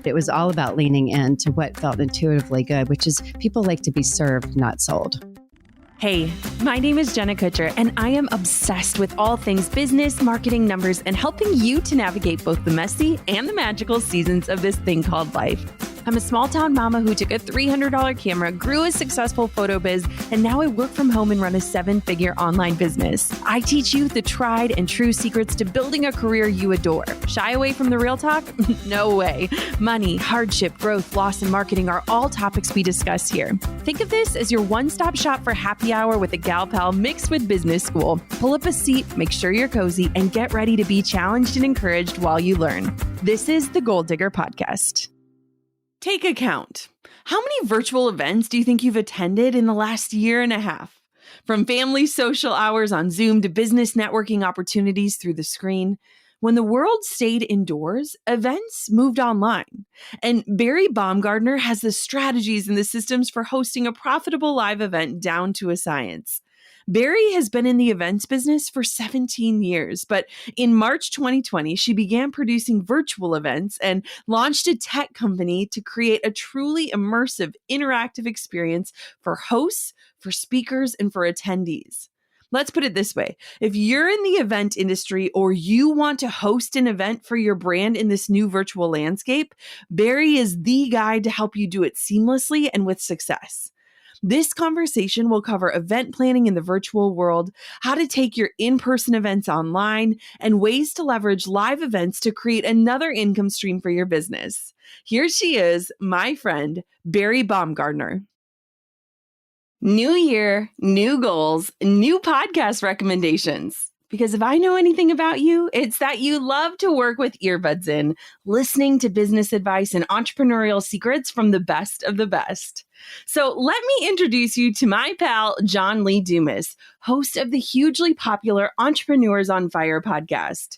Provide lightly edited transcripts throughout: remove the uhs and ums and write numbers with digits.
It was all about leaning into what felt intuitively good, which is people like to be served, not sold. Hey, my name is Jenna Kutcher, and I am obsessed with all things business, marketing, numbers, and helping you to navigate both the messy and the magical seasons of this thing called life. I'm a small town mama who took a $300 camera, grew a successful photo biz, and now I work from home and run a 7-figure online business. I teach you the tried and true secrets to building a career you adore. Shy away from the real talk? No way. Money, hardship, growth, loss, and marketing are all topics we discuss here. Think of this as your one-stop shop for happy hour with a gal pal mixed with business school. Pull up a seat, make sure you're cozy, and get ready to be challenged and encouraged while you learn. This is the Goal Digger Podcast. Take a count. How many virtual events do you think you've attended in the last year and a half? From family social hours on Zoom to business networking opportunities through the screen. When the world stayed indoors, events moved online. And Bari Baumgardner has the strategies and the systems for hosting a profitable live event down to a science. Bari has been in the events business for 17 years, but in March 2020, she began producing virtual events and launched a tech company to create a truly immersive, interactive experience for hosts, for speakers, and for attendees. Let's put it this way. If you're in the event industry or you want to host an event for your brand in this new virtual landscape, Bari is the guide to help you do it seamlessly and with success. This conversation will cover event planning in the virtual world, how to take your in-person events online, and ways to leverage live events to create another income stream for your business. Here she is, my friend, Bari Baumgardner. New year, new goals, new podcast recommendations. Because if I know anything about you, it's that you love to work with earbuds in, listening to business advice and entrepreneurial secrets from the best of the best. So let me introduce you to my pal, John Lee Dumas, host of the hugely popular Entrepreneurs on Fire podcast.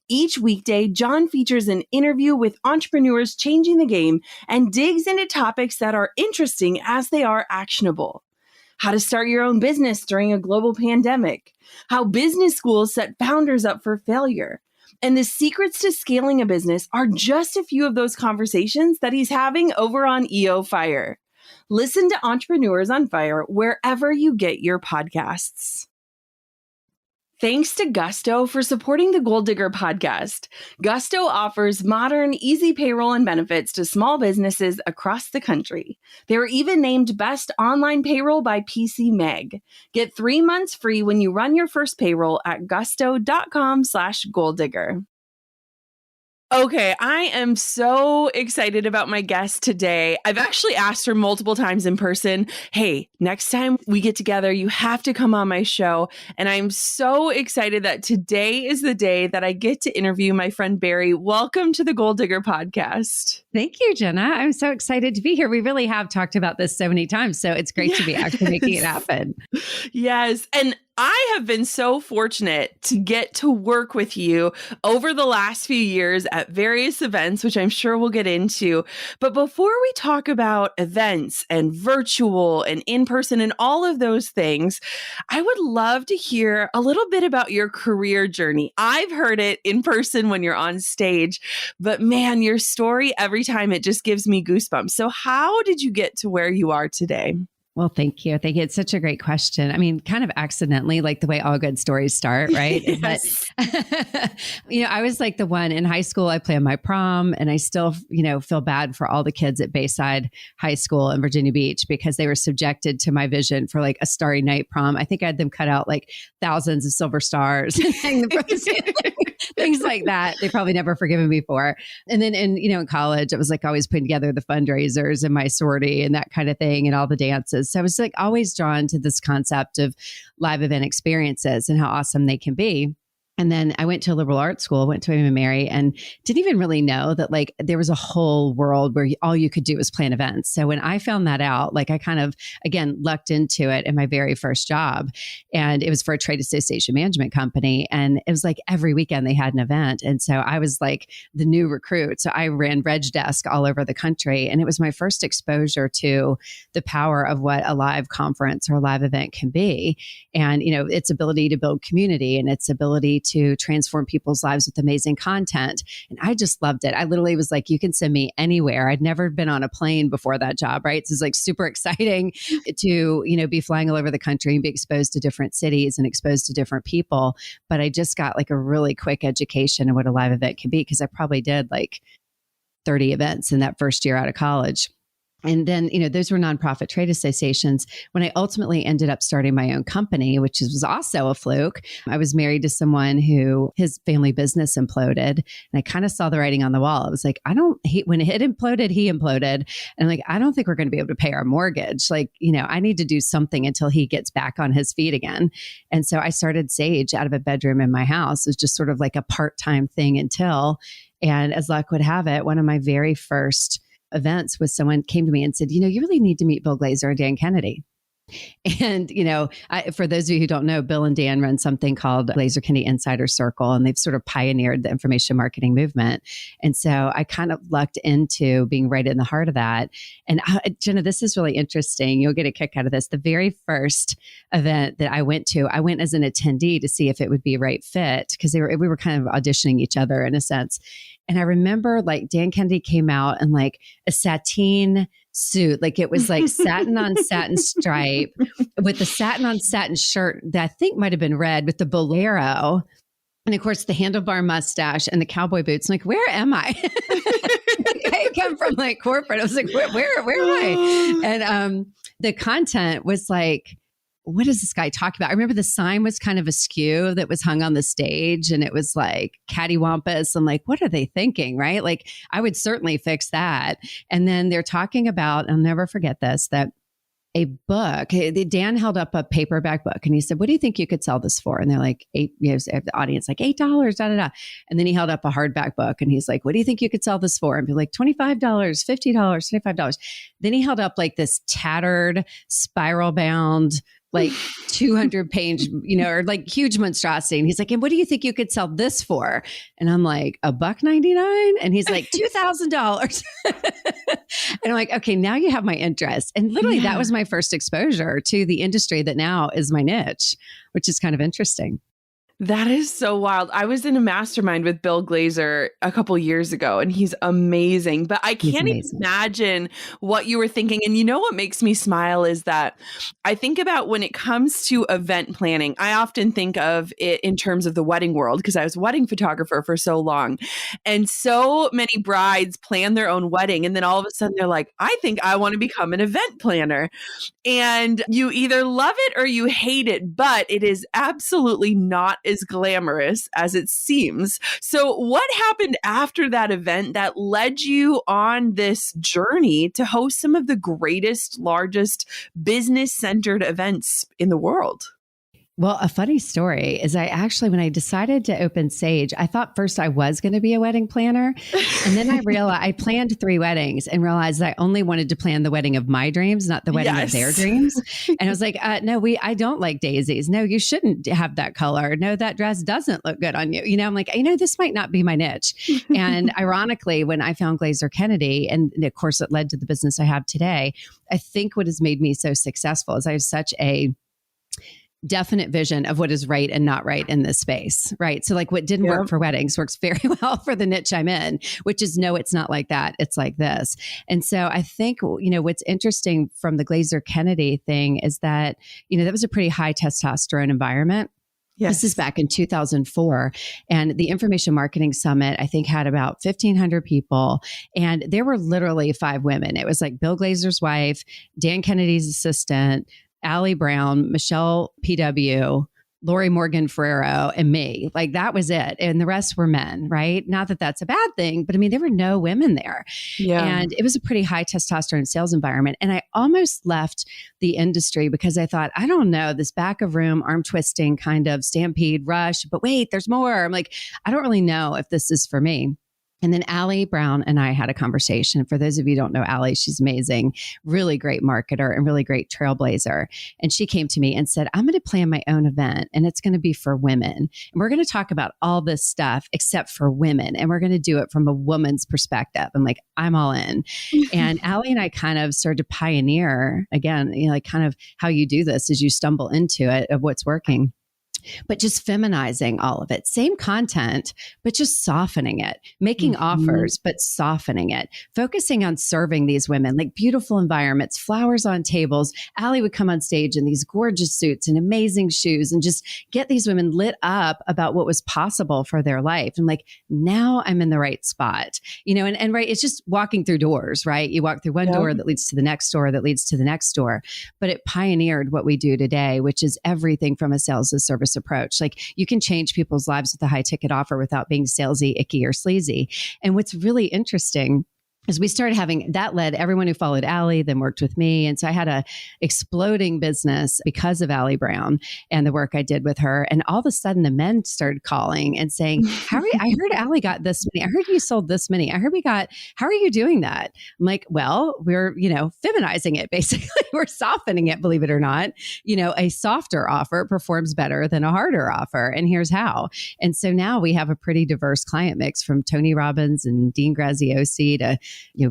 Each weekday, John features an interview with entrepreneurs changing the game and digs into topics that are interesting as they are actionable. How to start your own business during a global pandemic, how business schools set founders up for failure, and the secrets to scaling a business are just a few of those conversations that he's having over on EO Fire. Listen to Entrepreneurs on Fire wherever you get your podcasts. Thanks to Gusto for supporting the Goal Digger podcast. Gusto offers modern, easy payroll and benefits to small businesses across the country. They were even named Best Online Payroll by PC Mag. Get 3 months free when you run your first payroll at gusto.com/goaldigger. Okay, I am so excited about my guest today. I've actually asked her multiple times in person, hey, next time we get together, you have to come on my show. And I'm so excited that today is the day that I get to interview my friend Bari. Welcome to the Goal Digger podcast. Thank you, Jenna. I'm so excited to be here. We really have talked about this so many times, so it's great to be actually making it happen. Yes. And I have been so fortunate to get to work with you over the last few years at various events, which I'm sure we'll get into. But before we talk about events and virtual and in-person and all of those things, I would love to hear a little bit about your career journey. I've heard it in person when you're on stage, but man, your story, every time it just gives me goosebumps. So how did you get to where you are today? Well, thank you. Thank you. It's such a great question. I mean, kind of accidentally, like the way all good stories start, right? Yes. But, I was like the one in high school, I planned my prom, and I still, feel bad for all the kids at Bayside High School in Virginia Beach because they were subjected to my vision for like a Starry Night prom. I think I had them cut out like thousands of silver stars and hang them from the ceiling. Things like that. They probably never forgiven me for. And then in college, it was like always putting together the fundraisers and my sorority and that kind of thing and all the dances. So I was like always drawn to this concept of live event experiences and how awesome they can be. And then I went to a liberal arts school, went to William & Mary, and didn't even really know that like there was a whole world where all you could do was plan events. So when I found that out, like I kind of, again, lucked into it in my very first job. And it was for a trade association management company. And it was like every weekend they had an event. And so I was like the new recruit. So I ran reg desk all over the country. And it was my first exposure to the power of what a live conference or a live event can be. And, its ability to build community and its ability to transform people's lives with amazing content. And I just loved it. I literally was like, you can send me anywhere. I'd never been on a plane before that job, right? So it's like super exciting to, be flying all over the country and be exposed to different cities and exposed to different people. But I just got like a really quick education of what a live event can be, because I probably did like 30 events in that first year out of college. And then, those were nonprofit trade associations. When I ultimately ended up starting my own company, which was also a fluke, I was married to someone who his family business imploded. And I kind of saw the writing on the wall. I was like, when it imploded, he imploded. And I'm like, I don't think we're going to be able to pay our mortgage. Like, I need to do something until he gets back on his feet again. And so I started Sage out of a bedroom in my house. It was just sort of like a part-time thing and as luck would have it, one of my very first events was someone came to me and said, you really need to meet Bill Glazer and Dan Kennedy. And, for those of you who don't know, Bill and Dan run something called Glazer Kennedy Insider Circle, and they've sort of pioneered the information marketing movement. And so I kind of lucked into being right in the heart of that. And Jenna, this is really interesting. You'll get a kick out of this. The very first event that I went as an attendee to see if it would be a right fit, because we were kind of auditioning each other in a sense. And I remember like Dan Kennedy came out in like a sateen suit, like it was like satin on satin stripe with the satin on satin shirt that I think might have been red with the bolero. And of course the handlebar mustache and the cowboy boots. I'm like, where am I? I come from like corporate. I was like, where am I? And the content was like, what is this guy talking about? I remember the sign was kind of askew that was hung on the stage, and it was like cattywampus. I'm like, what are they thinking? Right? Like I would certainly fix that. And then they're talking about, I'll never forget this, that a book, Dan held up a paperback book and he said, what do you think you could sell this for? And they're like, the audience, like $8, da, da, da. And then he held up a hardback book and he's like, what do you think you could sell this for? And be like, $25, $50, $25. Then he held up like this tattered, spiral bound, like 200 page, or like huge monstrosity. And he's like, and what do you think you could sell this for? And I'm like, $1.99. And he's like, $2,000. And I'm like, okay, now you have my interest. And literally that was my first exposure to the industry that now is my niche, which is kind of interesting. That is so wild. I was in a mastermind with Bill Glazer a couple years ago, and he's amazing. But I can't even imagine what you were thinking. And what makes me smile is that I think about when it comes to event planning, I often think of it in terms of the wedding world, because I was a wedding photographer for so long. And so many brides plan their own wedding. And then all of a sudden they're like, I think I want to become an event planner. And you either love it or you hate it, but it is absolutely not as glamorous as it seems. So what happened after that event that led you on this journey to host some of the greatest, largest business-centered events in the world? Well, a funny story is when I decided to open Sage, I thought first I was going to be a wedding planner. And then I realized I planned 3 weddings and realized I only wanted to plan the wedding of my dreams, not the wedding of their dreams. And I was like, no, I don't like daisies. No, you shouldn't have that color. No, that dress doesn't look good on you. I'm like, this might not be my niche. And ironically, when I found Glazer Kennedy, and of course it led to the business I have today, I think what has made me so successful is I have such a definite vision of what is right and not right in this space, right? So like what didn't work for weddings works very well for the niche I'm in, which is no, it's not like that. It's like this. And so I think, what's interesting from the Glazer Kennedy thing is that, that was a pretty high testosterone environment. Yes. This is back in 2004. And the Information Marketing Summit, I think, had about 1,500 people. And there were literally 5 women. It was like Bill Glazer's wife, Dan Kennedy's assistant, Allie Brown, Michelle PW, Lori Morgan Ferrero, and me. Like that was it. And the rest were men, right? Not that that's a bad thing, but I mean, there were no women there. Yeah. And it was a pretty high testosterone sales environment. And I almost left the industry because I thought, I don't know, this back of room, arm twisting kind of stampede rush, but wait, there's more. I'm like, I don't really know if this is for me. And then Allie Brown and I had a conversation. For those of you who don't know Allie, she's amazing, really great marketer and really great trailblazer. And she came to me and said, I'm going to plan my own event and it's going to be for women. And we're going to talk about all this stuff except for women. And we're going to do it from a woman's perspective. I'm like, I'm all in. And Allie and I kind of started to pioneer, again, like kind of how you do this as you stumble into it of what's working. but just feminizing all of it. Same content, but just softening it, making offers, but softening it, focusing on serving these women, like beautiful environments, flowers on tables. Allie would come on stage in these gorgeous suits and amazing shoes and just get these women lit up about what was possible for their life. And like, now I'm in the right spot, and right. It's just walking through doors, right? You walk through one door that leads to the next door that leads to the next door, but it pioneered what we do today, which is everything from a sales as service approach. Like, you can change people's lives with a high ticket offer without being salesy, icky, or sleazy. And what's really interesting is we started having that led everyone who followed Allie, then worked with me. And so I had a exploding business because of Allie Brown and the work I did with her. And all of a sudden the men started calling and saying, I heard Allie got this many. I heard you sold this many. How are you doing that? I'm like, well, we're, feminizing it. Basically, we're softening it, believe it or not. A softer offer performs better than a harder offer. And here's how. And so now we have a pretty diverse client mix, from Tony Robbins and Dean Graziosi to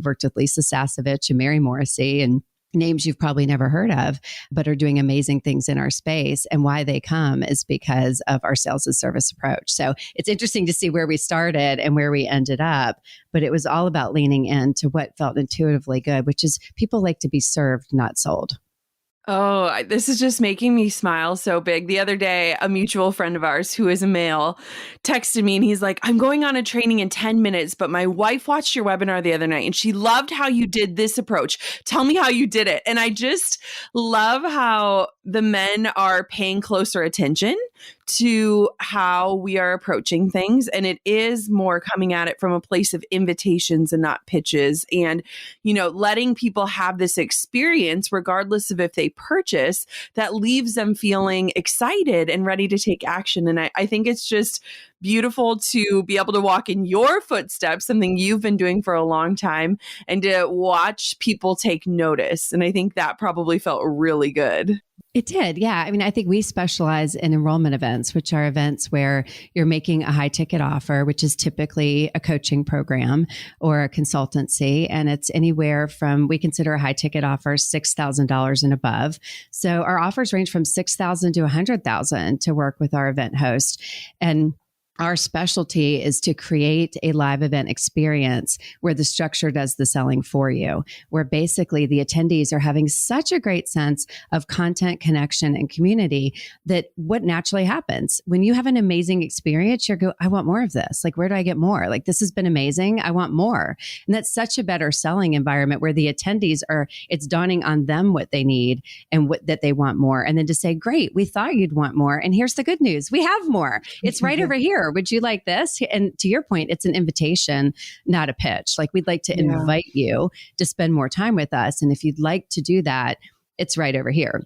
worked with Lisa Sasevich and Mary Morrissey, and names you've probably never heard of, but are doing amazing things in our space. And why they come is because of our sales as service approach. So it's interesting to see where we started and where we ended up, but it was all about leaning into what felt intuitively good, which is people like to be served, not sold. Oh, this is just making me smile so big. The other day, a mutual friend of ours who is a male texted me and he's like, I'm going on a training in 10 minutes, but my wife watched your webinar the other night and she loved how you did this approach. Tell me how you did it. And I just love how the men are paying closer attention to how we are approaching things. And it is more coming at it from a place of invitations and not pitches. And, letting people have this experience, regardless of if they purchase, that leaves them feeling excited and ready to take action. And I think it's just beautiful to be able to walk in your footsteps, something you've been doing for a long time, and to watch people take notice. And I think that probably felt really good. It did. Yeah. I mean, I think we specialize in enrollment events, which are events where you're making a high ticket offer, which is typically a coaching program or a consultancy. And it's anywhere from, we consider a high ticket offer $6,000 and above. So our offers range from $6,000 to $100,000 to work with our event host. And our specialty is to create a live event experience where the structure does the selling for you, where basically the attendees are having such a great sense of content, connection, and community that what naturally happens when you have an amazing experience, you go, I want more of this. Like, where do I get more? Like, this has been amazing. I want more. And that's such a better selling environment where the attendees it's dawning on them what they need and that they want more. And then to say, great, we thought you'd want more. And here's the good news. We have more. It's right over here. Would you like this? And to your point, it's an invitation, not a pitch. Like, we'd like to invite you to spend more time with us. And if you'd like to do that, it's right over here.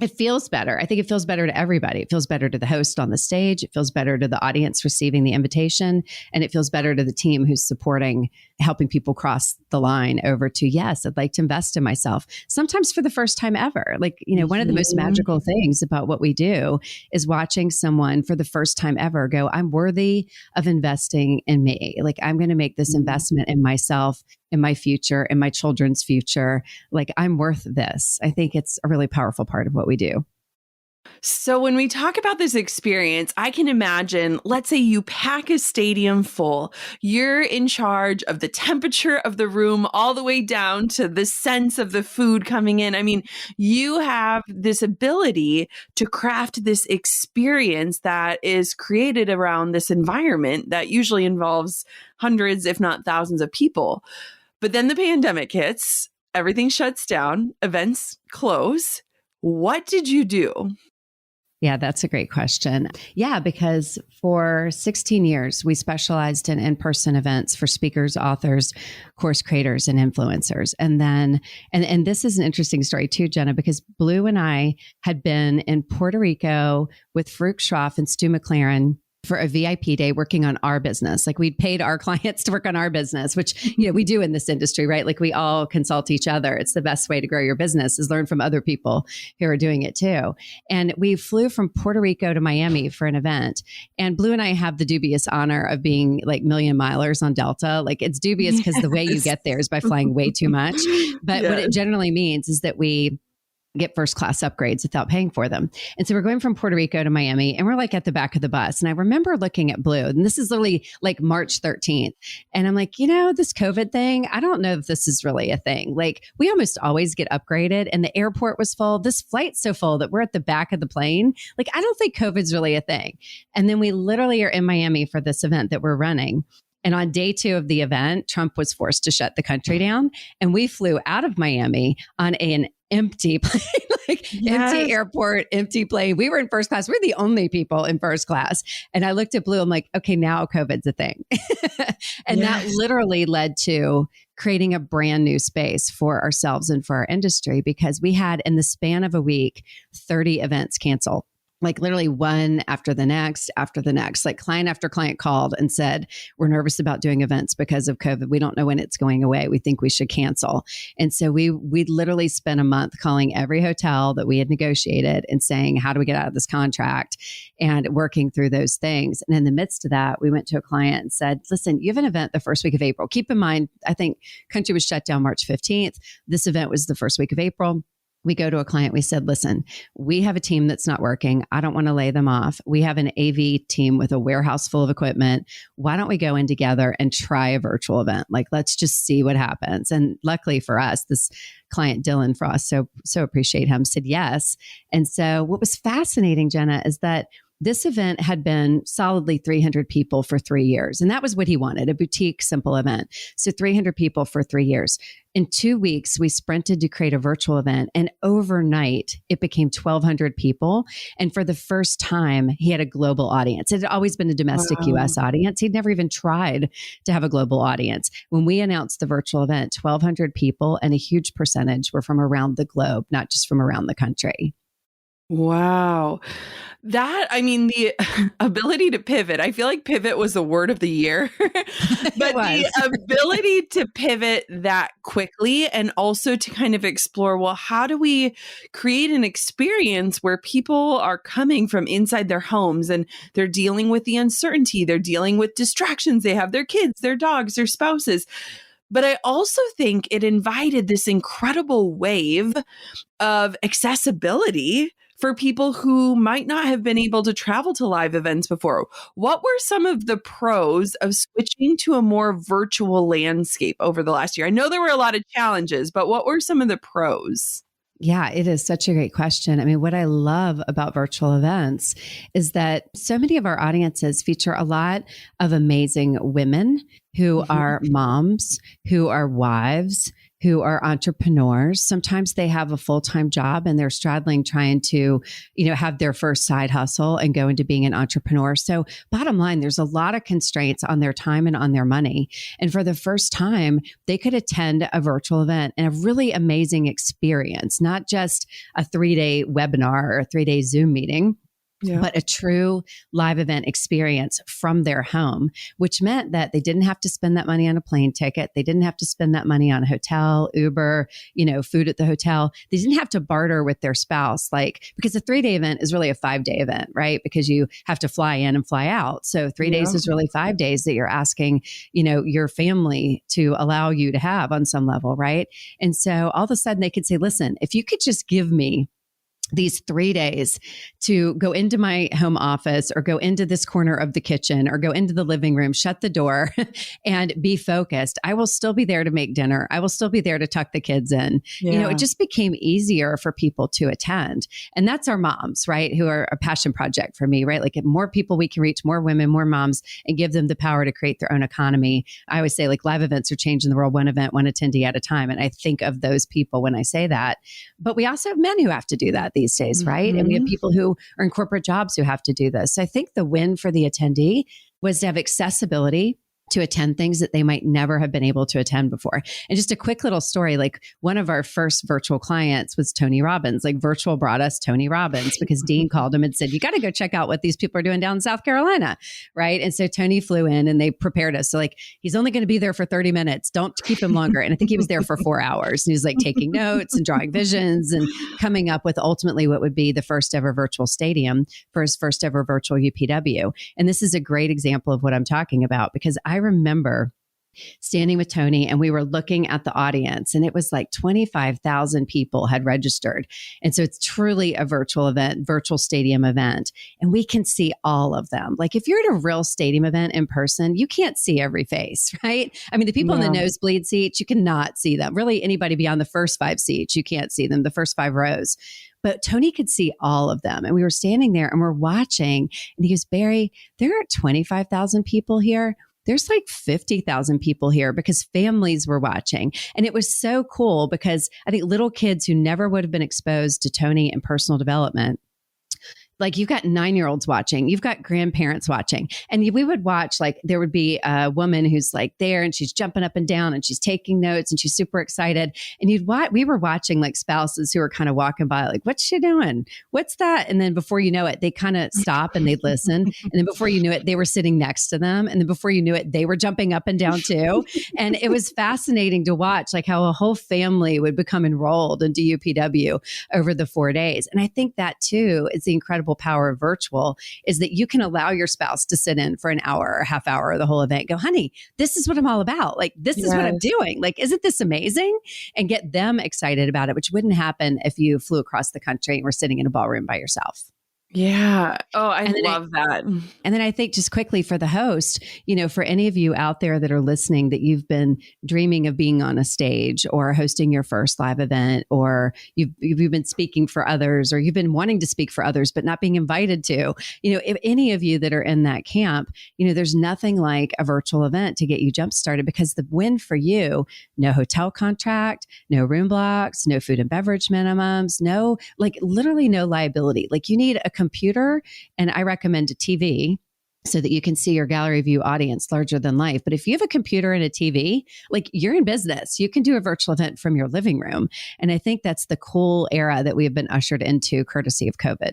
It feels better. I think it feels better to everybody. It feels better to the host on the stage. It feels better to the audience receiving the invitation. And it feels better to the team who's supporting, helping people cross the line over to, yes, I'd like to invest in myself. Sometimes for the first time ever. Like, one of the most magical things about what we do is watching someone for the first time ever go, I'm worthy of investing in me. Like, I'm going to make this investment in myself, in my future, in my children's future. Like, I'm worth this. I think it's a really powerful part of what we do. So when we talk about this experience, I can imagine, let's say you pack a stadium full. You're in charge of the temperature of the room all the way down to the sense of the food coming in. I mean, you have this ability to craft this experience that is created around this environment that usually involves hundreds, if not thousands of people. But then the pandemic hits, everything shuts down, events close. What did you do? Yeah, that's a great question. Yeah, because for 16 years, we specialized in in-person events for speakers, authors, course creators, and influencers. And then, and this is an interesting story too, Jenna, because Blue and I had been in Puerto Rico with Farouk Shroff and Stu McLaren for a VIP day working on our business. Like, we'd paid our clients to work on our business, which, we do in this industry, right? Like, we all consult each other. It's the best way to grow your business, is learn from other people who are doing it too. And we flew from Puerto Rico to Miami for an event. And Blue and I have the dubious honor of being like million milers on Delta. Like, it's dubious because the way you get there is by flying way too much. But what it generally means is that we get first class upgrades without paying for them. And so we're going from Puerto Rico to Miami, and we're like at the back of the bus. And I remember looking at Blue, and this is literally like March 13th. And I'm like, this COVID thing, I don't know if this is really a thing. Like, we almost always get upgraded, and the airport was full. This flight's so full that we're at the back of the plane. Like, I don't think COVID's really a thing. And then we literally are in Miami for this event that we're running. And on day 2 of the event, Trump was forced to shut the country down. And we flew out of Miami on an empty plane, empty airport, empty plane. We were in first class. We're the only people in first class. And I looked at Blue. I'm like, okay, now COVID's a thing. And that literally led to creating a brand new space for ourselves and for our industry, because we had, in the span of a week, 30 events canceled. Like literally one after the next, like client after client called and said, we're nervous about doing events because of COVID. We don't know when it's going away. We think we should cancel. And so we literally spent a month calling every hotel that we had negotiated and saying, how do we get out of this contract, and working through those things. And in the midst of that, we went to a client and said, listen, you have an event the first week of April. Keep in mind, I think country was shut down March 15th. This event was the first week of April. We go to a client, we said, listen, we have a team that's not working. I don't want to lay them off. We have an AV team with a warehouse full of equipment. Why don't we go in together and try a virtual event? Like, let's just see what happens. And luckily for us, this client, Dylan Frost, so appreciate him, said yes. And so what was fascinating, Jenna, is that this event had been solidly 300 people for 3 years. And that was what he wanted, a boutique, simple event. So 300 people for 3 years. In 2 weeks, we sprinted to create a virtual event. And overnight, it became 1,200 people. And for the first time, he had a global audience. It had always been a domestic US audience. He'd never even tried to have a global audience. When we announced the virtual event, 1,200 people, and a huge percentage were from around the globe, not just from around the country. Wow. The ability to pivot, I feel like pivot was the word of the year, but the ability to pivot that quickly, and also to kind of explore, well, how do we create an experience where people are coming from inside their homes and they're dealing with the uncertainty, they're dealing with distractions, they have their kids, their dogs, their spouses. But I also think it invited this incredible wave of accessibility for people who might not have been able to travel to live events before. What were some of the pros of switching to a more virtual landscape over the last year? I know there were a lot of challenges, but what were some of the pros? Yeah, it is such a great question. I mean, what I love about virtual events is that so many of our audiences feature a lot of amazing women who are moms, who are wives, who are entrepreneurs. Sometimes they have a full-time job and they're straddling trying to, have their first side hustle and go into being an entrepreneur. So bottom line, there's a lot of constraints on their time and on their money. And for the first time, they could attend a virtual event and a really amazing experience, not just a 3-day webinar or a 3-day Zoom meeting, but a true live event experience from their home, which meant that they didn't have to spend that money on a plane ticket. They didn't have to spend that money on a hotel, Uber, food at the hotel. They didn't have to barter with their spouse, because a 3-day event is really a 5-day event, right? Because you have to fly in and fly out. So 3 days is really 5 days that you're asking, your family to allow you to have on some level, right? And so all of a sudden they could say, listen, if you could just give me these 3 days to go into my home office or go into this corner of the kitchen or go into the living room, shut the door and be focused. I will still be there to make dinner. I will still be there to tuck the kids in. It just became easier for people to attend. And that's our moms, right? Who are a passion project for me, right? Like, if more people we can reach, more women, more moms, and give them the power to create their own economy. I always say, live events are changing the world one event, one attendee at a time. And I think of those people when I say that. But we also have men who have to do that these days, right? And we have people who are in corporate jobs who have to do this. So I think the win for the attendee was to have accessibility to attend things that they might never have been able to attend before. And just a quick little story, one of our first virtual clients was Tony Robbins. Virtual brought us Tony Robbins because Dean called him and said, you got to go check out what these people are doing down in South Carolina, right? And so Tony flew in and they prepared us. So he's only going to be there for 30 minutes. Don't keep him longer. And I think he was there for 4 hours. And he was taking notes and drawing visions and coming up with ultimately what would be the first ever virtual stadium for his first ever virtual UPW. And this is a great example of what I'm talking about, because I remember standing with Tony, and we were looking at the audience, and it was like 25,000 people had registered. And so it's truly a virtual event, virtual stadium event. And we can see all of them. Like if you're at a real stadium event in person, you can't see every face, right? I mean, the people in the nosebleed seats, you cannot see them. Really, anybody beyond the first 5 seats, you can't see them, the first 5 rows. But Tony could see all of them. And we were standing there and we're watching. And he goes, Bari, there are 25,000 people here. There's like 50,000 people here because families were watching. And it was so cool because I think little kids who never would have been exposed to Tony and personal development, like you've got 9-year-olds watching, you've got grandparents watching. And we would watch, like there would be a woman who's like there and she's jumping up and down and she's taking notes and she's super excited. And we were watching like spouses who were kind of walking by like, what's she doing? What's that? And then before you know it, they kind of stop and they'd listen. And then before you knew it, they were sitting next to them. And then before you knew it, they were jumping up and down too. And it was fascinating to watch like how a whole family would become enrolled into UPW over the 4 days. And I think that too is the incredible power of virtual, is that you can allow your spouse to sit in for an hour or a half hour of the whole event. Go, honey, this is what I'm all about. Like, this is what I'm doing. Like, isn't this amazing? And get them excited about it, which wouldn't happen if you flew across the country and were sitting in a ballroom by yourself. Yeah. Oh, I love that. And then I think just quickly for the host, for any of you out there that are listening, that you've been dreaming of being on a stage or hosting your first live event, or you've been speaking for others, or you've been wanting to speak for others, but not being invited to, if any of you that are in that camp, there's nothing like a virtual event to get you jump started, because the win for you, no hotel contract, no room blocks, no food and beverage minimums, literally no liability. Like you need a computer, and I recommend a TV so that you can see your gallery view audience larger than life. But if you have a computer and a TV, like you're in business, you can do a virtual event from your living room. And I think that's the cool era that we have been ushered into courtesy of COVID.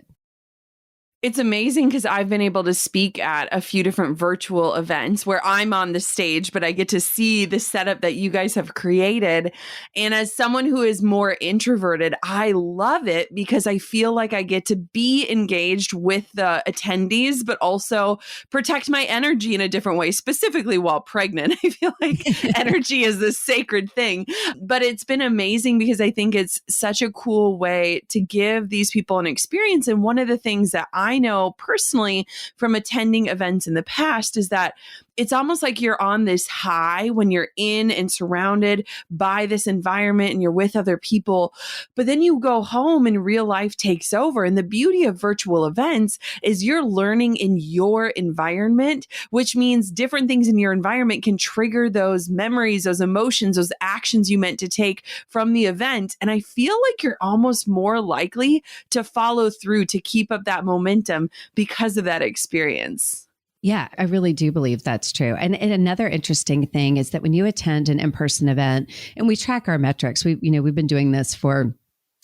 It's amazing because I've been able to speak at a few different virtual events where I'm on the stage, but I get to see the setup that you guys have created. And as someone who is more introverted, I love it because I feel like I get to be engaged with the attendees, but also protect my energy in a different way, specifically while pregnant. I feel like energy is this sacred thing. But it's been amazing because I think it's such a cool way to give these people an experience. And one of the things that I know personally from attending events in the past is that it's almost like you're on this high when you're in and surrounded by this environment and you're with other people. But then you go home and real life takes over. And the beauty of virtual events is you're learning in your environment, which means different things in your environment can trigger those memories, those emotions, those actions you meant to take from the event. And I feel like you're almost more likely to follow through, to keep up that momentum because of that experience. Yeah, I really do believe that's true. And another interesting thing is that when you attend an in-person event, and we track our metrics, we've been doing this for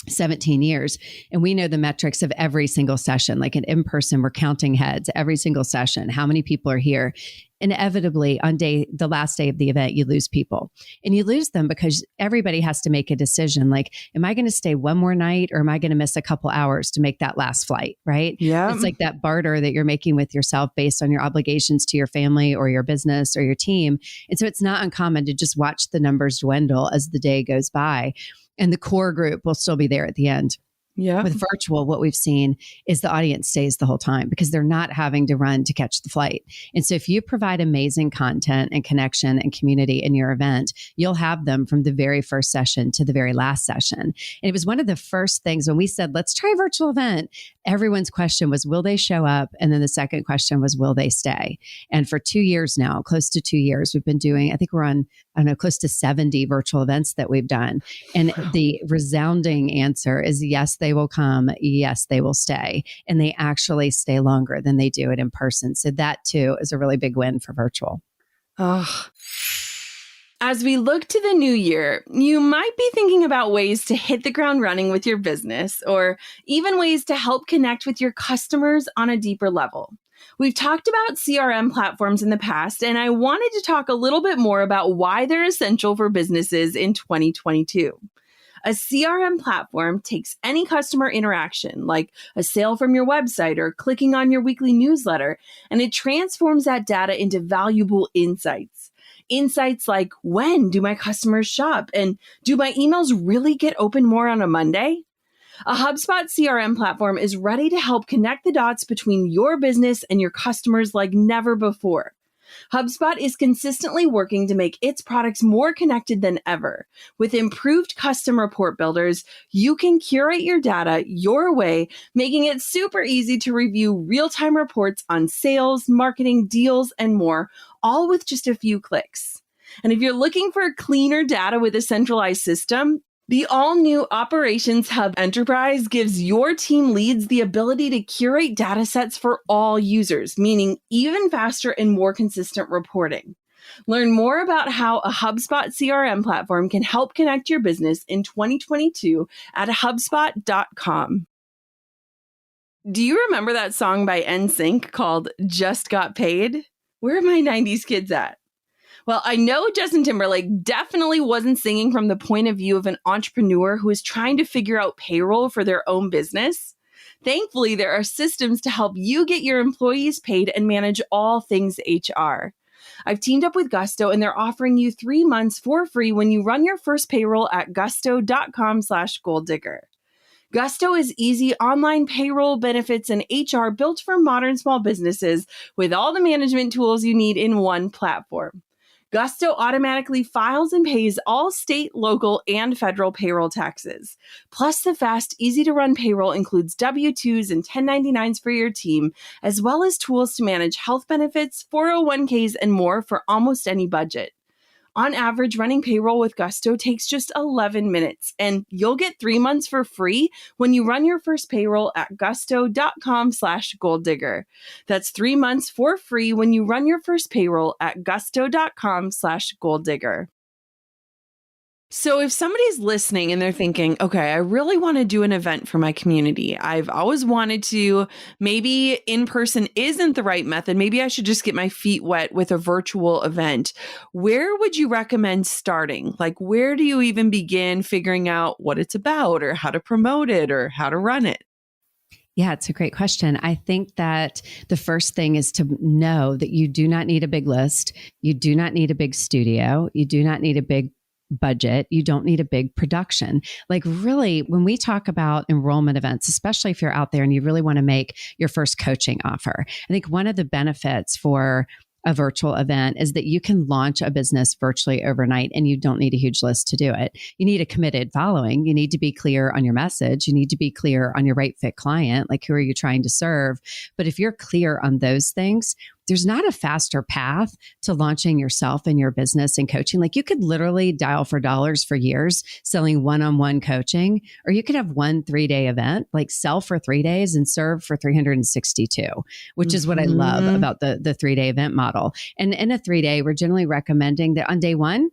17 years, and we know the metrics of every single session. Like an in-person, we're counting heads every single session, how many people are here. Inevitably, on the last day of the event, you lose people, and you lose them because everybody has to make a decision. Like, am I going to stay one more night, or am I going to miss a couple hours to make that last flight? Right? Yeah. It's like that barter that you're making with yourself based on your obligations to your family or your business or your team. And so it's not uncommon to just watch the numbers dwindle as the day goes by, and the core group will still be there at the end. Yeah. With virtual, what we've seen is the audience stays the whole time because they're not having to run to catch the flight. And so if you provide amazing content and connection and community in your event, you'll have them from the very first session to the very last session. And it was one of the first things when we said, let's try a virtual event. Everyone's question was, will they show up? And then the second question was, will they stay? And for 2 years now, close to 2 years, we've been doing, I think we're on, close to 70 virtual events that we've done. And the resounding answer is yes, they will come. Yes, they will stay. And they actually stay longer than they do it in person. So that too is a really big win for virtual. Oh. As we look to the new year, you might be thinking about ways to hit the ground running with your business, or even ways to help connect with your customers on a deeper level. We've talked about CRM platforms in the past, and I wanted to talk a little bit more about why they're essential for businesses in 2022. A CRM platform takes any customer interaction, like a sale from your website or clicking on your weekly newsletter, and it transforms that data into valuable insights. insights like, when do my customers shop? And do my emails really get open more on a Monday? A HubSpot CRM platform is ready to help connect the dots between your business and your customers like never before. HubSpot is consistently working to make its products more connected than ever. With improved custom report builders, you can curate your data your way, making it super easy to review real-time reports on sales, marketing, deals, and more, all with just a few clicks. And if you're looking for cleaner data with a centralized system, the all-new Operations Hub Enterprise gives your team leads the ability to curate data sets for all users, meaning even faster and more consistent reporting. Learn more about how a HubSpot CRM platform can help connect your business in 2022 at HubSpot.com. Do you remember that song by NSYNC called Just Got Paid? Where are my 90s kids at? Well, I know Justin Timberlake definitely wasn't singing from the point of view of an entrepreneur who is trying to figure out payroll for their own business. Thankfully, there are systems to help you get your employees paid and manage all things HR. I've teamed up with Gusto, and they're offering you 3 months for free when you run your first payroll at gusto.com/goaldigger. Gusto is easy online payroll, benefits, and HR built for modern small businesses with all the management tools you need in one platform. Gusto automatically files and pays all state, local, and federal payroll taxes. Plus, the fast, easy-to-run payroll includes W-2s and 1099s for your team, as well as tools to manage health benefits, 401ks, and more for almost any budget. On average, running payroll with Gusto takes just 11 minutes, and you'll get 3 months for free when you run your first payroll at gusto.com/goaldigger. That's 3 months for free when you run your first payroll at gusto.com/goaldigger. So if somebody's listening and they're thinking, okay, I really want to do an event for my community. I've always wanted to, maybe in person isn't the right method. Maybe I should just get my feet wet with a virtual event. Where would you recommend starting? Like, where do you even begin figuring out what it's about or how to promote it or how to run it? Yeah, it's a great question. I think that the first thing is to know that you do not need a big list. You do not need a big studio. You do not need a big budget. You don't need a big production. Like really, when we talk about enrollment events, especially if you're out there and you really want to make your first coaching offer, I think one of the benefits for a virtual event is that you can launch a business virtually overnight and you don't need a huge list to do it. You need a committed following. You need to be clear on your message. You need to be clear on your right fit client, like who are you trying to serve? But if you're clear on those things, there's not a faster path to launching yourself and your business and coaching. Like you could literally dial for dollars for years selling one-on-one coaching, or you could have 1 3-day event, like sell for 3 days and serve for 362, which is what I love about the 3-day event model. And in a 3-day, we're generally recommending that on day 1,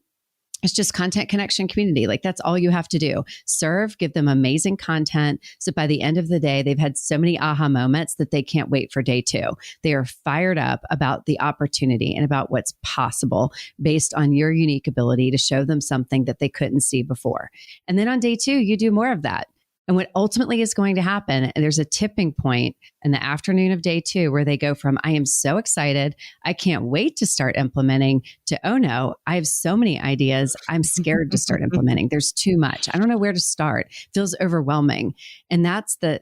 it's just content, connection, community. Like that's all you have to do. Serve, give them amazing content. So by the end of the day, they've had so many aha moments that they can't wait for day 2. They are fired up about the opportunity and about what's possible based on your unique ability to show them something that they couldn't see before. And then on day 2, you do more of that. And what ultimately is going to happen, and there's a tipping point in the afternoon of day 2 where they go from, I am so excited, I can't wait to start implementing, to, oh no, I have so many ideas, I'm scared to start implementing. There's too much. I don't know where to start. It feels overwhelming. And that's the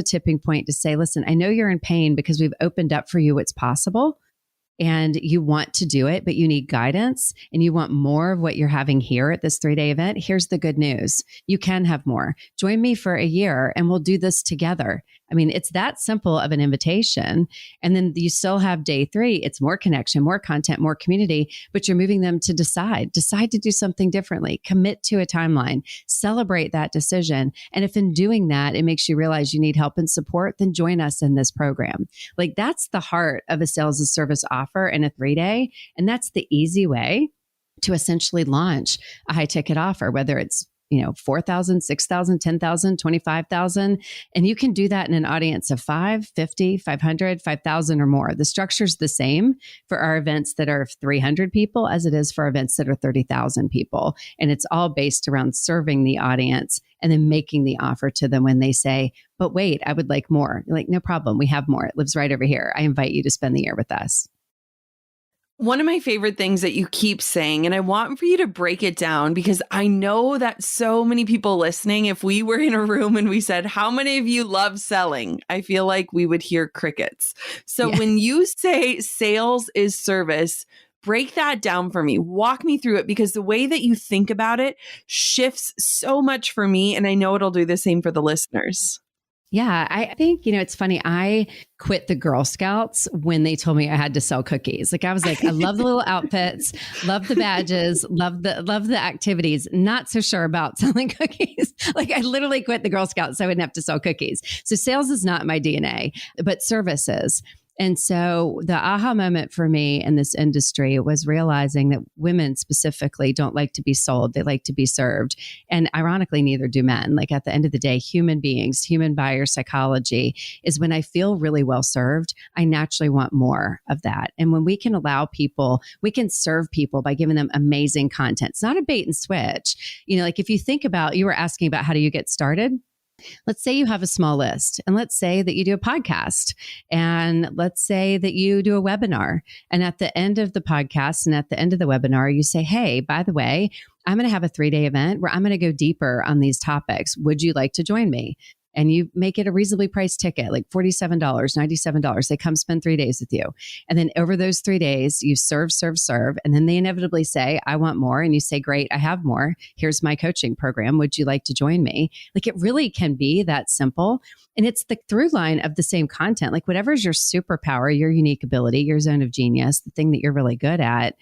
tipping point to say, listen, I know you're in pain because we've opened up for you what's possible. And you want to do it, but you need guidance and you want more of what you're having here at this 3-day event. Here's the good news. You can have more. Join me for a year and we'll do this together. I mean, it's that simple of an invitation. And then you still have day 3. It's more connection, more content, more community, but you're moving them to decide to do something differently, commit to a timeline, celebrate that decision. And if in doing that, it makes you realize you need help and support, then join us in this program. Like that's the heart of a sales as a service offer in a 3-day. And that's the easy way to essentially launch a high ticket offer, whether it's $4,000, $6,000, $10,000, $25,000. And you can do that in an audience of 5, 50, 500, 5,000 or more. The structure's the same for our events that are 300 people as it is for events that are 30,000 people. And it's all based around serving the audience and then making the offer to them when they say, but wait, I would like more. You're like, no problem. We have more. It lives right over here. I invite you to spend the year with us. One of my favorite things that you keep saying, and I want for you to break it down because I know that so many people listening, if we were in a room and we said, how many of you love selling? I feel like we would hear crickets. So when you say sales is service, break that down for me. Walk me through it because the way that you think about it shifts so much for me. And I know it'll do the same for the listeners. Yeah, I think, it's funny. I quit the Girl Scouts when they told me I had to sell cookies. Like I was like, I love the little outfits, love the badges, love the activities, not so sure about selling cookies. Like I literally quit the Girl Scouts so I wouldn't have to sell cookies. So sales is not my DNA, but services. And so the aha moment for me in this industry was realizing that women specifically don't like to be sold. They like to be served. And ironically, neither do men. Like at the end of the day, human beings, human buyer psychology is when I feel really well served, I naturally want more of that. And when we can allow people, we can serve people by giving them amazing content. It's not a bait and switch. Like if you think about, you were asking about how do you get started? Let's say you have a small list and let's say that you do a podcast and let's say that you do a webinar. And at the end of the podcast and at the end of the webinar, you say, hey, by the way, I'm going to have a 3-day event where I'm going to go deeper on these topics. Would you like to join me? And you make it a reasonably priced ticket, like $47, $97. They come spend 3 days with you. And then over those 3 days, you serve. And then they inevitably say, I want more. And you say, great, I have more. Here's my coaching program. Would you like to join me? Like it really can be that simple. And it's the through line of the same content. Like whatever's your superpower, your unique ability, your zone of genius, the thing that you're really good at,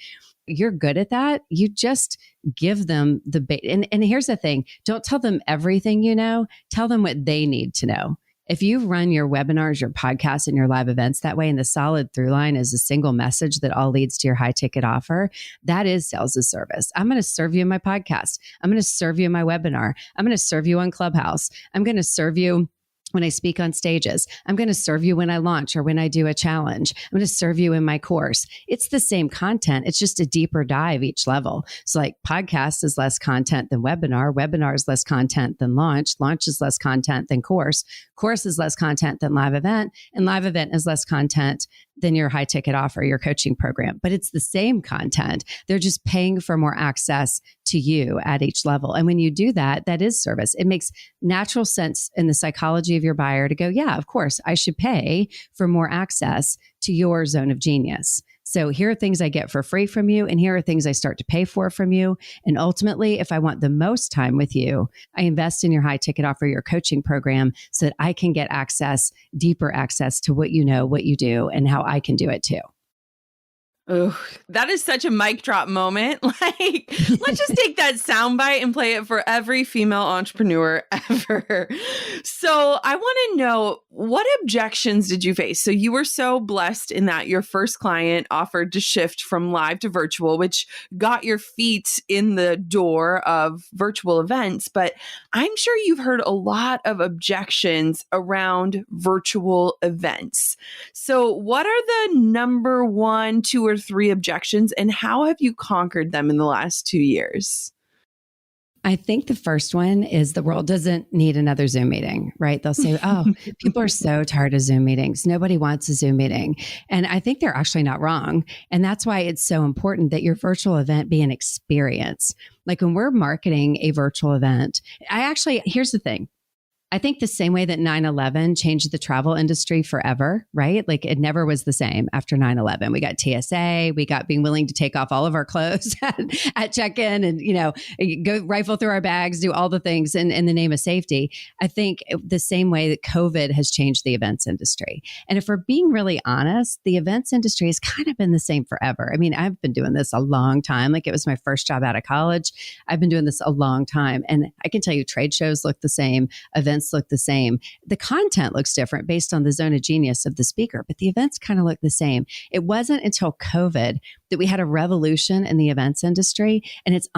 you're good at that. You just give them the bait. And here's the thing. Don't tell them everything you know. Tell them what they need to know. If you run your webinars, your podcasts, and your live events that way, and the solid through line is a single message that all leads to your high ticket offer, that is sales as service. I'm going to serve you in my podcast. I'm going to serve you in my webinar. I'm going to serve you on Clubhouse. I'm going to serve you when I speak on stages. I'm going to serve you when I launch or when I do a challenge. I'm going to serve you in my course. It's the same content. It's just a deeper dive each level. So like podcast is less content than webinar. Webinar is less content than launch. Launch is less content than course. Course is less content than live event. And live event is less content than your high ticket offer, your coaching program. But it's the same content. They're just paying for more access to you at each level. And when you do that, that is service. It makes natural sense in the psychology of your buyer to go, yeah, of course, I should pay for more access to your zone of genius. So here are things I get for free from you, and here are things I start to pay for from you. And ultimately, if I want the most time with you, I invest in your high ticket offer, your coaching program, so that I can get access, deeper access to what you know, what you do, and how I can do it too. Oh, that is such a mic drop moment. Like, let's just take that soundbite and play it for every female entrepreneur ever. So I want to know, what objections did you face? So you were so blessed in that your first client offered to shift from live to virtual, which got your feet in the door of virtual events. But I'm sure you've heard a lot of objections around virtual events. So what are the number 1, 2, or 3 objections, and how have you conquered them in the last 2 years? I think the first one is the world doesn't need another Zoom meeting, right? They'll say, oh, people are so tired of Zoom meetings. Nobody wants a Zoom meeting. And I think they're actually not wrong. And that's why it's so important that your virtual event be an experience. Like when we're marketing a virtual event, here's the thing. I think the same way that 9/11 changed the travel industry forever, right? Like it never was the same after 9/11. We got TSA, we got being willing to take off all of our clothes at check-in and, go rifle through our bags, do all the things in the name of safety. I think the same way that COVID has changed the events industry. And if we're being really honest, the events industry has kind of been the same forever. I mean, I've been doing this a long time. Like it was my first job out of college. I've been doing this a long time. And I can tell you trade shows look the same, events look the same. The content looks different based on the zone of genius of the speaker, but the events kind of look the same. It wasn't until COVID that we had a revolution in the events industry. And it's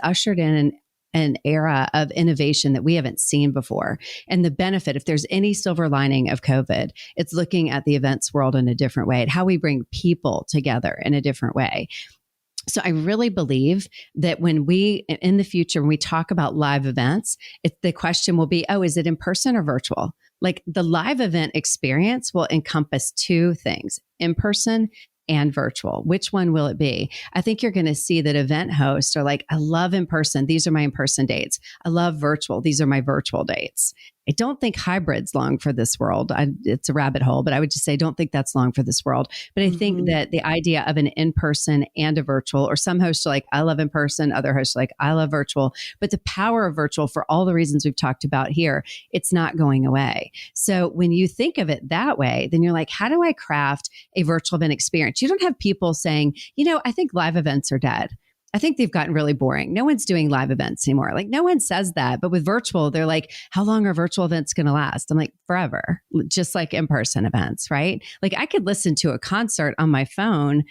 ushered in an era of innovation that we haven't seen before. And the benefit, if there's any silver lining of COVID, it's looking at the events world in a different way, at how we bring people together in a different way. So I really believe that in the future, when we talk about live events, the question will be, is it in person or virtual? Like the live event experience will encompass 2 things, in person and virtual. Which one will it be? I think you're going to see that event hosts are like, I love in person. These are my in-person dates. I love virtual. These are my virtual dates. I don't think hybrid's long for this world. It's a rabbit hole, but I would just say, don't think that's long for this world. But I think that the idea of an in-person and a virtual, or some hosts are like, I love in person. Other hosts are like, I love virtual. But the power of virtual, for all the reasons we've talked about here, it's not going away. So when you think of it that way, then you're like, how do I craft a virtual event experience? You don't have people saying, I think live events are dead. I think they've gotten really boring. No one's doing live events anymore. Like, no one says that. But with virtual, they're like, how long are virtual events going to last? I'm like, forever, just like in-person events, right? Like, I could listen to a concert on my phone.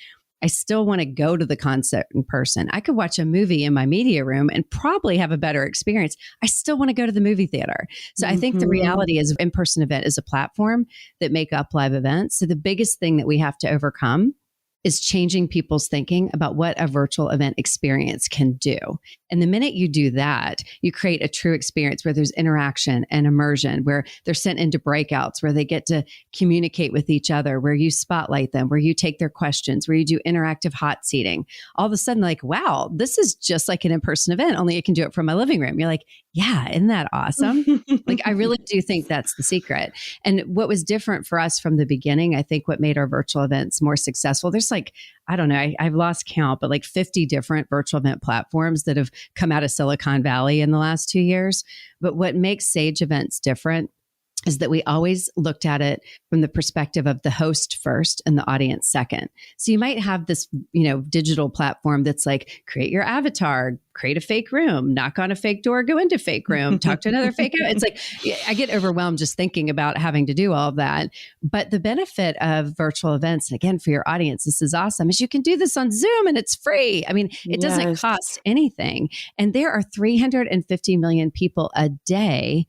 I still want to go to the concert in person. I could watch a movie in my media room and probably have a better experience. I still want to go to the movie theater. So I think the reality is, in-person event is a platform that make up live events. So the biggest thing that we have to overcome is changing people's thinking about what a virtual event experience can do. And the minute you do that, you create a true experience where there's interaction and immersion, where they're sent into breakouts, where they get to communicate with each other, where you spotlight them, where you take their questions, where you do interactive hot seating. All of a sudden, like, wow, this is just like an in-person event, only I can do it from my living room. You're like, yeah, isn't that awesome? Like, I really do think that's the secret. And what was different for us from the beginning, I think what made our virtual events more successful, there's like, I don't know, I've lost count, but like 50 different virtual event platforms that have come out of Silicon Valley in the last 2 years. But what makes Sage Events different is that we always looked at it from the perspective of the host first and the audience second. So you might have this, digital platform that's like, create your avatar, create a fake room, knock on a fake door, go into fake room, talk to another fake. It's like, I get overwhelmed just thinking about having to do all of that. But the benefit of virtual events, and again, for your audience, this is awesome, is you can do this on Zoom and it's free. I mean, it doesn't cost anything. And there are 350 million people a day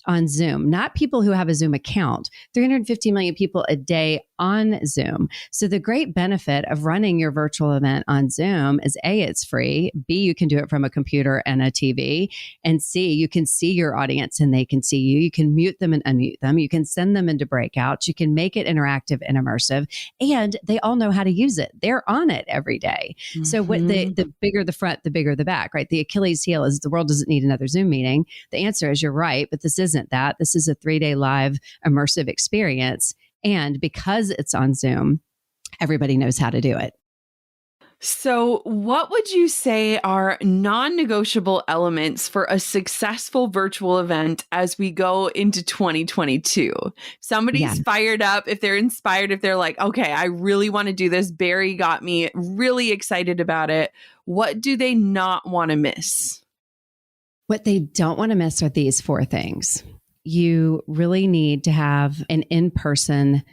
on Zoom, not people who have a Zoom account, 350 million people a day on Zoom. So the great benefit of running your virtual event on Zoom is A, it's free. B, you can do it from a computer and a TV. And C, you can see your audience and they can see you. You can mute them and unmute them. You can send them into breakouts. You can make it interactive and immersive. And they all know how to use it. They're on it every day. So what the bigger the front, the bigger the back, right? The Achilles heel is the world doesn't need another Zoom meeting. The answer is you're right, but this isn't that. This is a 3-day live immersive experience. And because it's on Zoom, everybody knows how to do it. So what would you say are non-negotiable elements for a successful virtual event as we go into 2022? Somebody's fired up, if they're inspired, if they're like, okay, I really want to do this. Bari got me really excited about it. What do they not want to miss? What they don't want to miss are these 4 things. You really need to have an in-person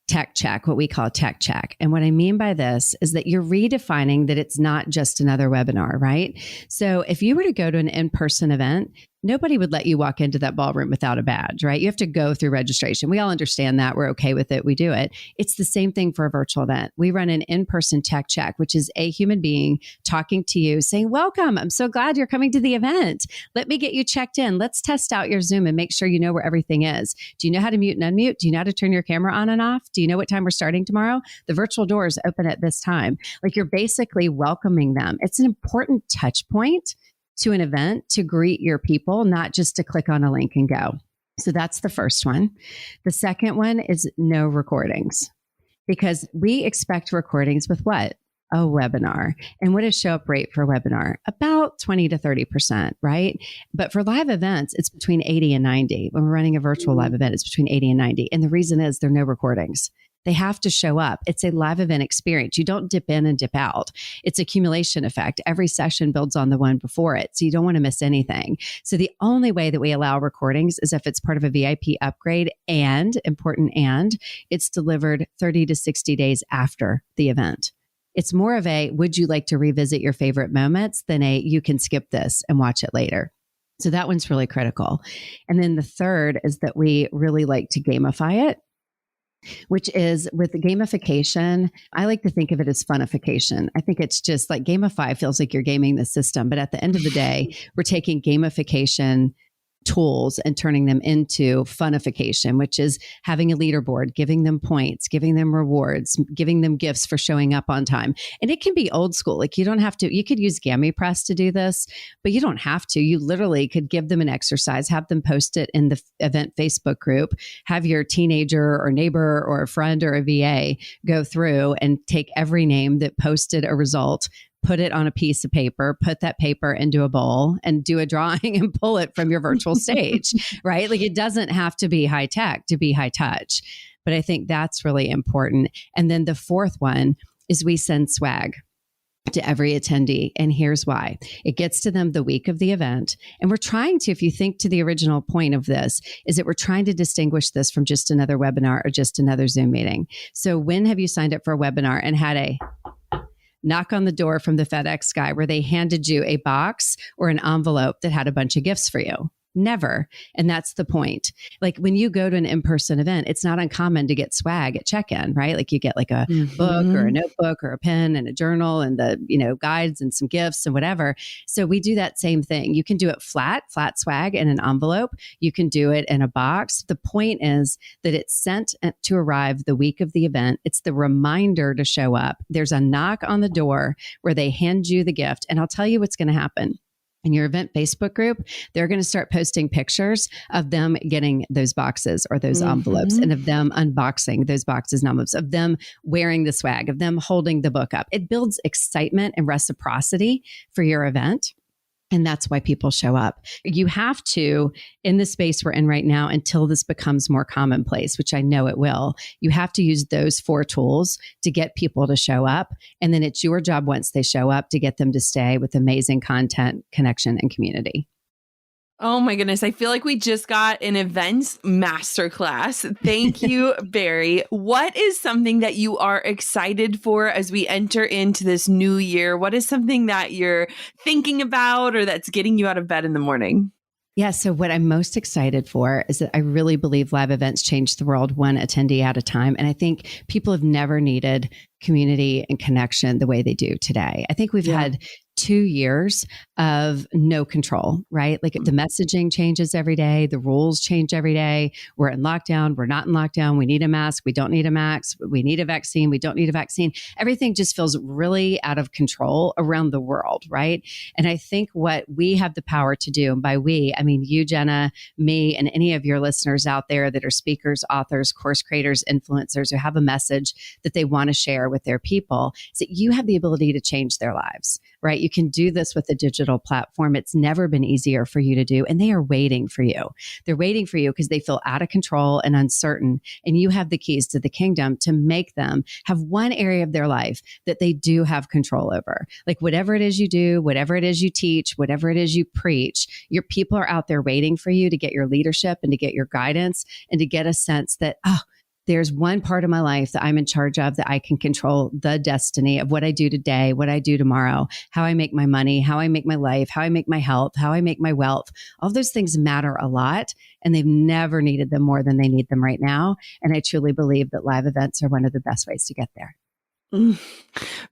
tech check, what we call a tech check. And what I mean by this is that you're redefining that it's not just another webinar, right? So if you were to go to an in-person event, nobody would let you walk into that ballroom without a badge, right? You have to go through registration. We all understand that. We're okay with it. We do it. It's the same thing for a virtual event. We run an in-person tech check, which is a human being talking to you saying, welcome, I'm so glad you're coming to the event. Let me get you checked in. Let's test out your Zoom and make sure you know where everything is. Do you know how to mute and unmute? Do you know how to turn your camera on and off? Do you know what time we're starting tomorrow? The virtual doors open at this time. Like, you're basically welcoming them. It's an important touch point to an event to greet your people, not just to click on a link and go. So that's the first one. The second one is no recordings, because we expect recordings with what? A webinar. And what is show up rate for a webinar? About 20 to 30%, right? But for live events, it's between 80 and 90. When we're running a virtual live event, it's between 80 and 90. And the reason is there are no recordings. They have to show up. It's a live event experience. You don't dip in and dip out. It's accumulation effect. Every session builds on the one before it. So you don't want to miss anything. So the only way that we allow recordings is if it's part of a VIP upgrade and, important and, it's delivered 30 to 60 days after the event. It's more of a, would you like to revisit your favorite moments, than a, you can skip this and watch it later. So that one's really critical. And then the third is that we really like to gamify it, which is with the gamification. I like to think of it as funification. I think it's just like gamify feels like you're gaming the system. But at the end of the day, we're taking gamification tools and turning them into funification, which is having a leaderboard, giving them points, giving them rewards, giving them gifts for showing up on time. And it can be old school. Like you don't have to, you could use GamiPress to do this, but you don't have to. You literally could give them an exercise, have them post it in the event Facebook group, have your teenager or neighbor or a friend or a VA go through and take every name that posted a result, put it on a piece of paper, put that paper into a bowl and do a drawing and pull it from your virtual stage, right? Like it doesn't have to be high tech to be high touch, but I think that's really important. And then the fourth one is we send swag to every attendee. And here's why. It gets to them the week of the event. And we're trying to, if you think to the original point of this, is that we're trying to distinguish this from just another webinar or just another Zoom meeting. So when have you signed up for a webinar and had a knock on the door from the FedEx guy where they handed you a box or an envelope that had a bunch of gifts for you? Never. And that's the point. Like when you go to an in-person event, it's not uncommon to get swag at check-in, right? Like you get like a book or a notebook or a pen and a journal and the, guides and some gifts and whatever. So we do that same thing. You can do it flat swag in an envelope. You can do it in a box. The point is that it's sent to arrive the week of the event. It's the reminder to show up. There's a knock on the door where they hand you the gift. And I'll tell you what's going to happen. In your event Facebook group, they're going to start posting pictures of them getting those boxes or those envelopes and of them unboxing those boxes and envelopes, of them wearing the swag, of them holding the book up. It builds excitement and reciprocity for your event. And that's why people show up. You have to, in the space we're in right now, until this becomes more commonplace, which I know it will, you have to use those 4 tools to get people to show up. And then it's your job once they show up to get them to stay with amazing content, connection, and community. Oh my goodness. I feel like we just got an events masterclass. Thank you, Bari. What is something that you are excited for as we enter into this new year? What is something that you're thinking about or that's getting you out of bed in the morning? Yeah. So what I'm most excited for is that I really believe live events change the world one attendee at a time. And I think people have never needed community and connection the way they do today. I think we've had 2 years of no control, right? Like the messaging changes every day. The rules change every day. We're in lockdown. We're not in lockdown. We need a mask. We don't need a mask. We need a vaccine. We don't need a vaccine. Everything just feels really out of control around the world, right? And I think what we have the power to do, and by we, I mean you, Jenna, me, and any of your listeners out there that are speakers, authors, course creators, influencers who have a message that they want to share with their people, is that you have the ability to change their lives, right? You can do this with a digital platform. It's never been easier for you to do. And they are waiting for you. They're waiting for you because they feel out of control and uncertain. And you have the keys to the kingdom to make them have one area of their life that they do have control over. Like whatever it is you do, whatever it is you teach, whatever it is you preach, your people are out there waiting for you to get your leadership and to get your guidance and to get a sense that, there's one part of my life that I'm in charge of, that I can control the destiny of what I do today, what I do tomorrow, how I make my money, how I make my life, how I make my health, how I make my wealth. All those things matter a lot, and they've never needed them more than they need them right now. And I truly believe that live events are one of the best ways to get there.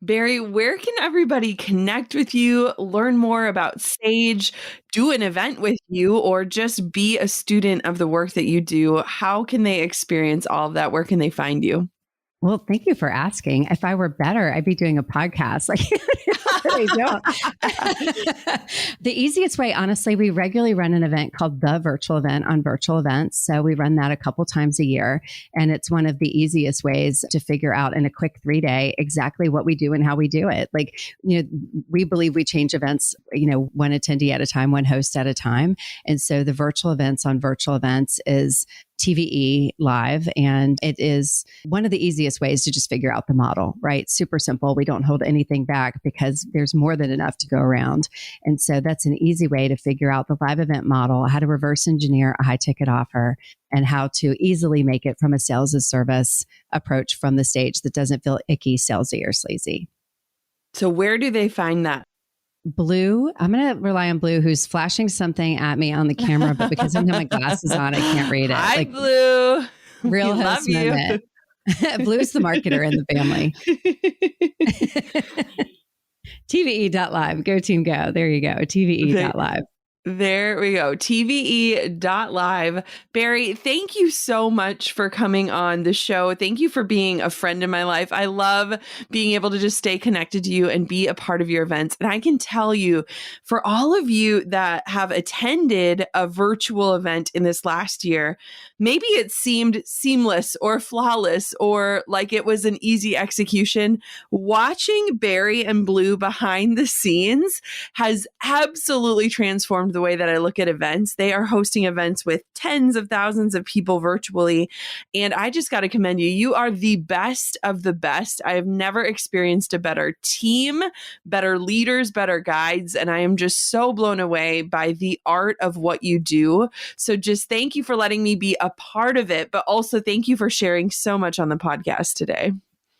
Bari, where can everybody connect with you, learn more about Sage, do an event with you, or just be a student of the work that you do? How can they experience all of that? Where can they find you? Well, thank you for asking. If I were better, I'd be doing a podcast. Like, I don't. The easiest way, honestly, we regularly run an event called The Virtual Event on Virtual Events. So we run that a couple times a year. And it's one of the easiest ways to figure out in a quick 3-day exactly what we do and how we do it. Like, we believe we change events, one attendee at a time, one host at a time. And so the virtual events on Virtual Events is TVE live. And it is one of the easiest ways to just figure out the model, right? Super simple. We don't hold anything back because there's more than enough to go around. And so that's an easy way to figure out the live event model, how to reverse engineer a high ticket offer, and how to easily make it from a sales as service approach from the stage that doesn't feel icky, salesy, or sleazy. So where do they find that? Blue, I'm going to rely on Blue, who's flashing something at me on the camera, but because I don't have my glasses on, I can't read it. Hi, Blue. Real host moment. Blue's the marketer in the family. TVE.live. Go team go. There you go. TVE.live. There we go. TVE.live. Bari, thank you so much for coming on the show. Thank you for being a friend in my life. I love being able to just stay connected to you and be a part of your events. And I can tell you, for all of you that have attended a virtual event in this last year, maybe it seemed seamless or flawless or like it was an easy execution. Watching Bari and Blue behind the scenes has absolutely transformed the way that I look at events. They are hosting events with tens of thousands of people virtually. And I just got to commend you. You are the best of the best. I have never experienced a better team, better leaders, better guides. And I am just so blown away by the art of what you do. So just thank you for letting me be a part of it, but also thank you for sharing so much on the podcast today.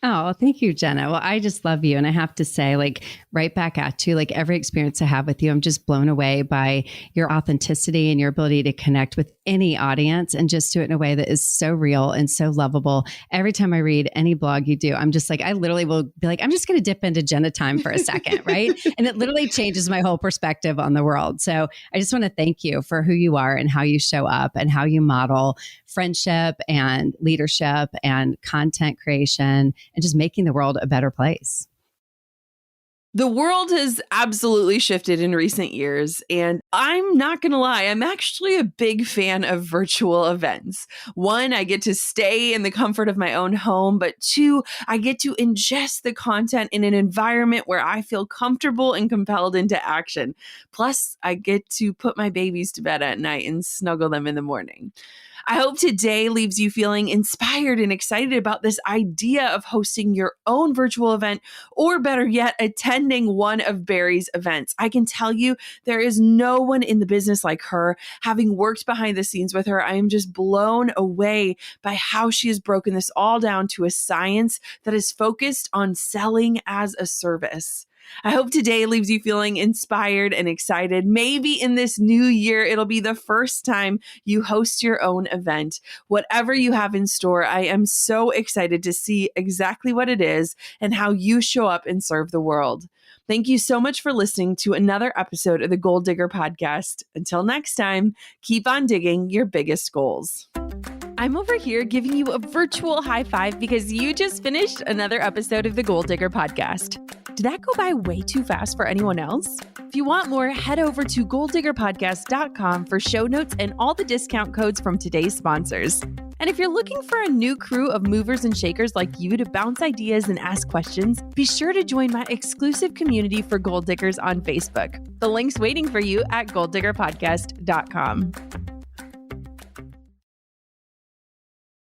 Oh, well, thank you, Jenna. Well, I just love you. And I have to say, like, right back at you, like every experience I have with you, I'm just blown away by your authenticity and your ability to connect with any audience and just do it in a way that is so real and so lovable. Every time I read any blog you do, I'm just like, I literally will be like, I'm just going to dip into Jenna time for a second, right? And it literally changes my whole perspective on the world. So I just want to thank you for who you are and how you show up and how you model friendship and leadership and content creation and just making the world a better place. The world has absolutely shifted in recent years, and I'm not going to lie, I'm actually a big fan of virtual events. One, I get to stay in the comfort of my own home, but two, I get to ingest the content in an environment where I feel comfortable and compelled into action. Plus, I get to put my babies to bed at night and snuggle them in the morning. I hope today leaves you feeling inspired and excited about this idea of hosting your own virtual event, or better yet, attending one of Bari's events. I can tell you there is no one in the business like her. Having worked behind the scenes with her, I am just blown away by how she has broken this all down to a science that is focused on selling as a service. I hope today leaves you feeling inspired and excited. Maybe in this new year, it'll be the first time you host your own event. Whatever you have in store, I am so excited to see exactly what it is and how you show up and serve the world. Thank you so much for listening to another episode of the Goal Digger Podcast. Until next time, keep on digging your biggest goals. I'm over here giving you a virtual high five because you just finished another episode of the Goal Digger Podcast. Did that go by way too fast for anyone else? If you want more, head over to goaldiggerpodcast.com for show notes and all the discount codes from today's sponsors. And if you're looking for a new crew of movers and shakers like you to bounce ideas and ask questions, be sure to join my exclusive community for Goal Diggers on Facebook. The link's waiting for you at goaldiggerpodcast.com.